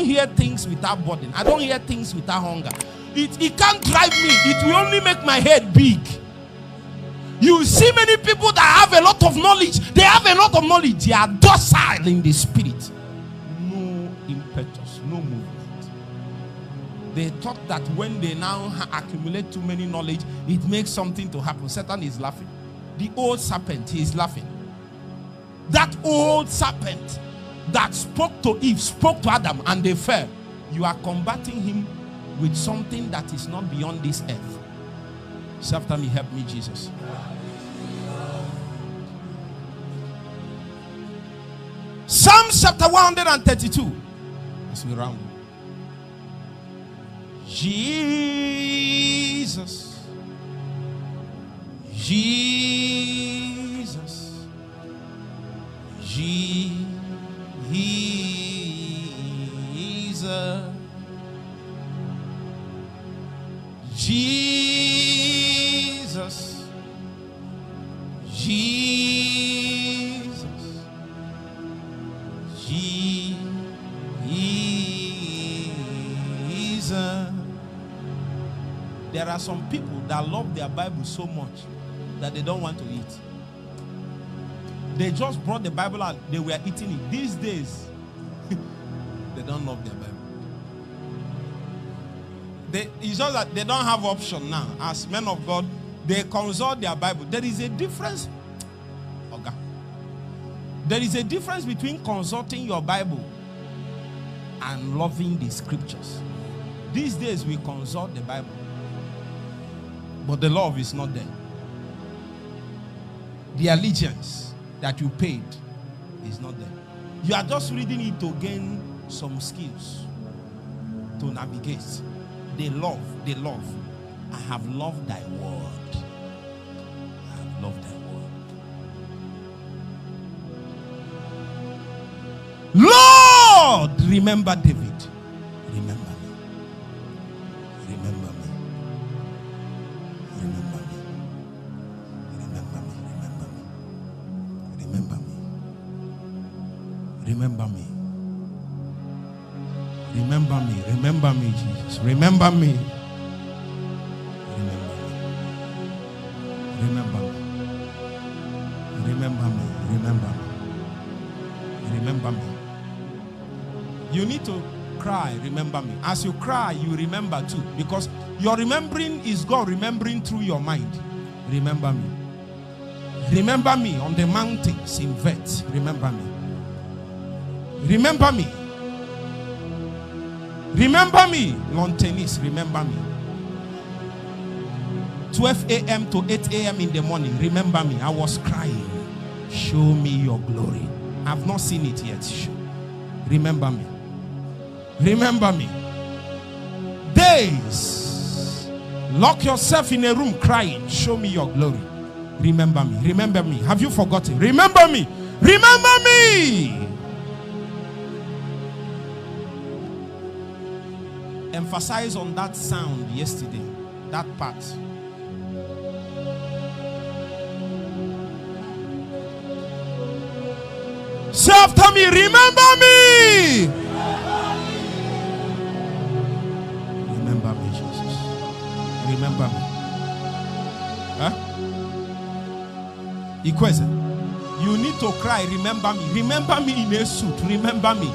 don't hear things without burden. I don't hear things without hunger. It can't drive me. It will only make my head big. You see many people that have a lot of knowledge. They have a lot of knowledge. They are docile in the spirit. No impetus, no movement. They thought that when they now accumulate too many knowledge, it makes something to happen. Satan is laughing. The old serpent, he is laughing. That old serpent that spoke to Eve, spoke to Adam, and they fell. You are combating him with something that is not beyond this earth. Say after me, help me, Jesus. Psalm chapter 132. As we round. Jesus. Jesus. Jesus. Jesus. Jesus. Jesus. There are some people that love their Bible so much that they don't want to eat. They just brought the Bible out, they were eating it. These days, they don't love their Bible. It's just that they don't have option now. As men of God, they consult their Bible. There is a difference. Okay. There is a difference between consulting your Bible and loving the scriptures. These days we consult the Bible, but the love is not there. The allegiance that you paid is not there. You are just reading it to gain some skills to navigate. They love. I have loved thy word. I have loved thy word. Lord, remember David. Remember me. Remember me. Remember me. Remember me. Remember me. Remember me. Remember me. Remember me, Jesus. Remember me. Remember me. Remember me. Remember me. Remember me. You need to cry, remember me. As you cry, you remember too. Because your remembering is God remembering through your mind. Remember me. Remember me on the mountains in Vet. Remember me. Remember me. Remember me. Lawn tennis. Remember me. 12 a.m. to 8 a.m. in the morning. Remember me. I was crying. Show me your glory. I've not seen it yet. Remember me. Remember me. Days. Lock yourself in a room crying. Show me your glory. Remember me. Remember me. Have you forgotten? Remember me. Remember me. Emphasize on that sound yesterday. That part. Say after me, remember me. Remember me, Jesus. Remember me. Huh? Ikweze, you need to cry, remember me. Remember me in a suit. Remember me.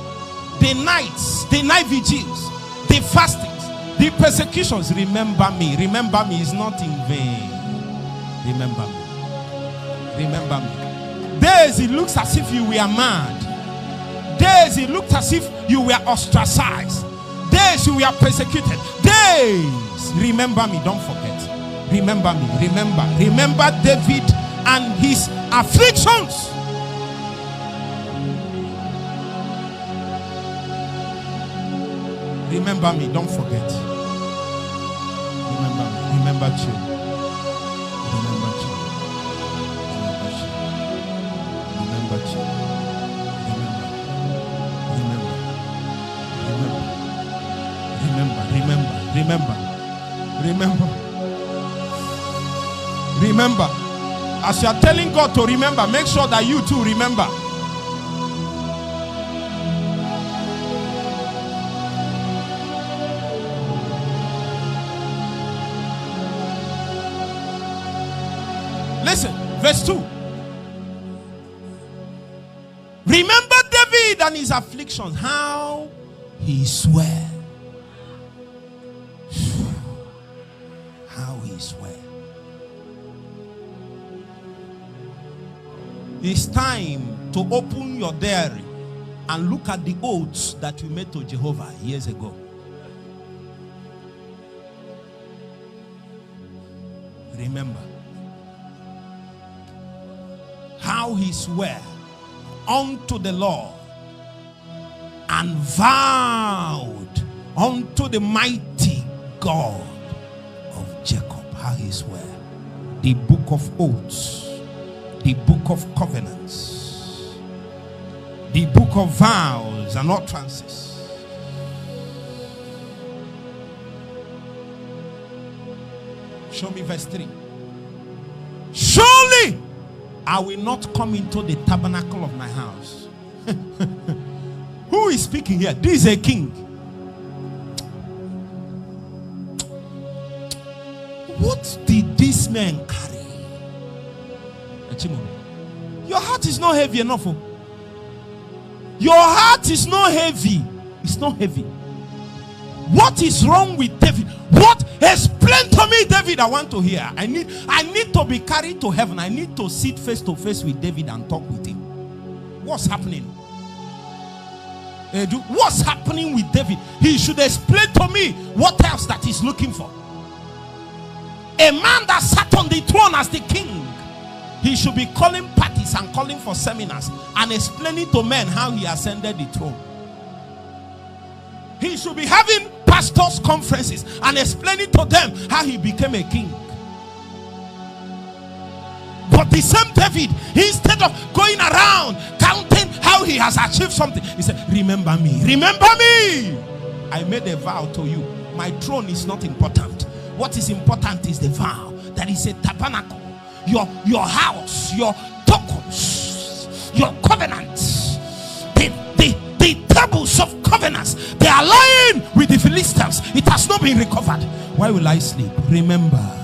The nights, the night vigils, the fastings, the persecutions. Remember me. Remember me is not in vain. Remember me. Remember me. Days it looks as if you were mad. Days it looked as if you were ostracized. Days you were persecuted. Days, remember me, don't forget. Remember me, remember. Remember David and his afflictions. Remember me, don't forget. Remember me, remember you. Remember you. Remember you. Remember. As you are telling God to remember, make sure that you too remember. Verse 2. Remember David and his afflictions, how he swore. How he swore. It's time to open your diary and look at the oaths that you made to Jehovah years ago. Remember how he swore unto the Lord and vowed unto the mighty God of Jacob. How he swore. The book of oaths, the book of covenants, the book of vows and utterances. Show me verse 3. Surely I will not come into the tabernacle of my house. Who is speaking here? This is a king. What did this man carry? Your heart is not heavy enough. Your heart is not heavy. It's not heavy. What is wrong with David? What? Explain to me, David. I want to hear. I need to be carried to heaven. I need to sit face to face with David and talk with him. What's happening? What's happening with David? He should explain to me what else that he's looking for. A man that sat on the throne as the king, he should be calling parties and calling for seminars and explaining to men how he ascended the throne. He should be having pastors' conferences and explaining to them how he became a king. But the same David, instead of going around counting how he has achieved something, he said, remember me, remember me. I made a vow to you. My throne is not important. What is important is the vow. That is a tabernacle. Your house, your tokens, your covenants, the tables of covenants, they are lying with the Philistines. It has not been recovered. Why will I sleep? Remember.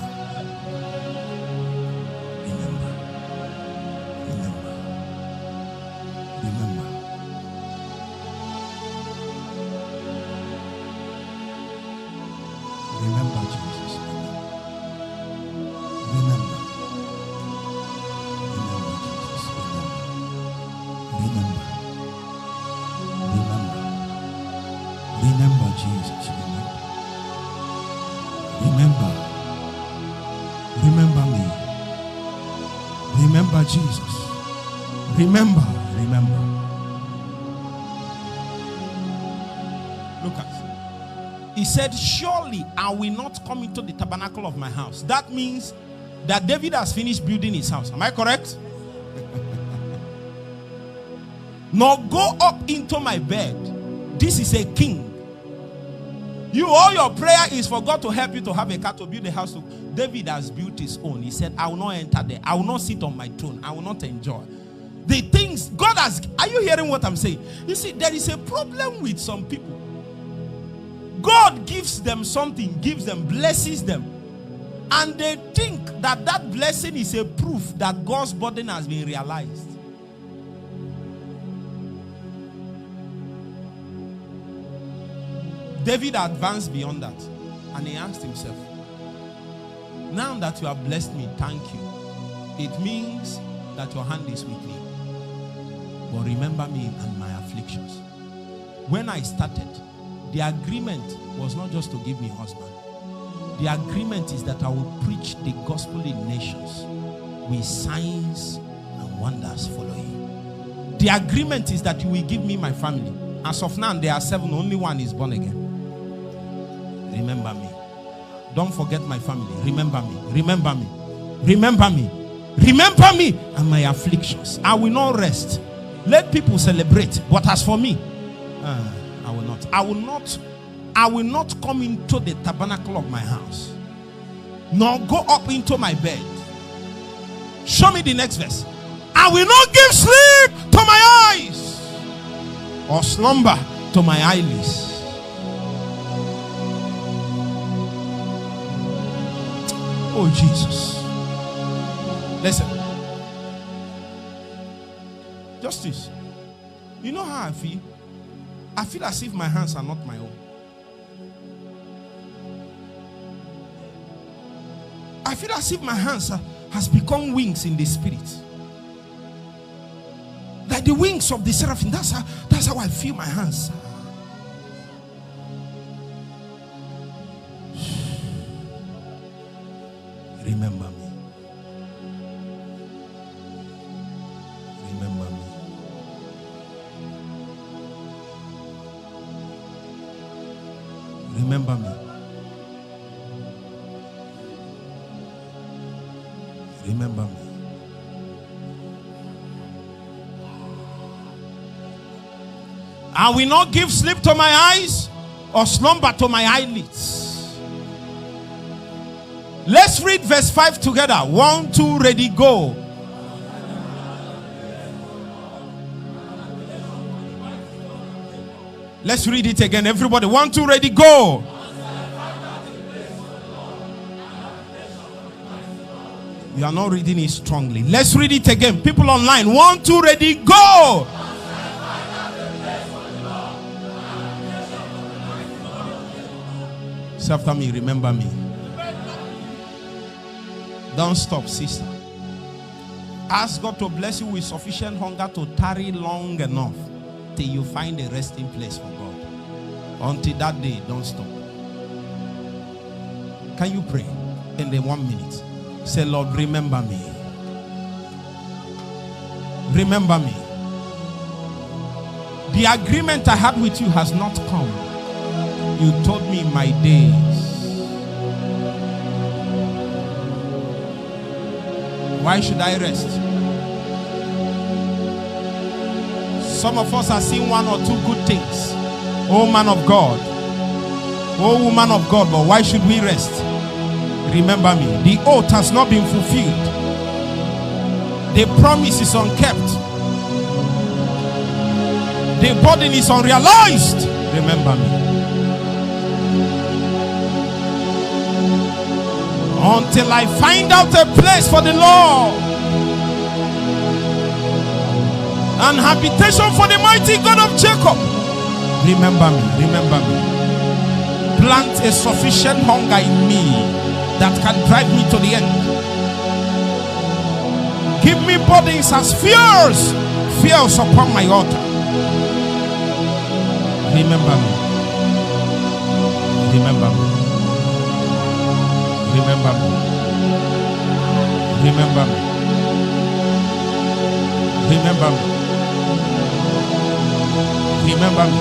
Remember Jesus. Remember. Look at. He said, surely I will not come into the tabernacle of my house. That means that David has finished building his house. Am I correct? Nor go up into my bed. This is a king. All your prayer is for God to help you to have a car to build a house. David has built his own. He said, I will not enter there. I will not sit on my throne. I will not enjoy the things God has. Are you hearing what I'm saying? You see, there is a problem with some people. God gives them something, blesses them, and they think that that blessing is a proof that God's burden has been realized. David advanced beyond that, and he asked himself, now that you have blessed me, thank you. It means that your hand is with me. But remember me and my afflictions. When I started, the agreement was not just to give me a husband. The agreement is that I will preach the gospel in nations with signs and wonders following. The agreement is that you will give me my family. As of now, there are 7, only one is born again. Remember me. Don't forget my family. Remember me. Remember me. Remember me. Remember me and my afflictions. I will not rest. Let people celebrate. But as for me, I will not. I will not come into the tabernacle of my house, nor go up into my bed. Show me the next verse. I will not give sleep to my eyes, or slumber to my eyelids. Oh Jesus. Listen. Justice. You know how I feel? I feel as if my hands are not my own. I feel as if my hands has become wings in the spirit. Like the wings of the seraphim. That's how I feel my hands. Remember me. Remember me. Remember me. Remember me. I will not give sleep to my eyes or slumber to my eyelids. Let's read verse 5 together. 1, 2, ready, go. Let's read it again, everybody. 1, 2, ready, go. You are not reading it strongly. Let's read it again. People online. 1, 2, ready, go. Say after me, remember me. Don't stop, sister. Ask God to bless you with sufficient hunger to tarry long enough till you find a resting place for God. Until that day, don't stop. Can you pray in the 1 minute? Say, Lord, remember me. Remember me. The agreement I had with you has not come. You told me in my days. Why should I rest? Some of us are seeing 1 or 2 good things. Oh man of God. Oh woman of God. But why should we rest? Remember me. The oath has not been fulfilled. The promise is unkept. The burden is unrealized. Remember me. Until I find out a place for the Lord, an habitation for the mighty God of Jacob. Remember me, remember me. Plant a sufficient hunger in me that can drive me to the end. Give me burdens as fears upon my altar. Remember me. Remember me. Remember me. Remember me. Remember me. Remember me.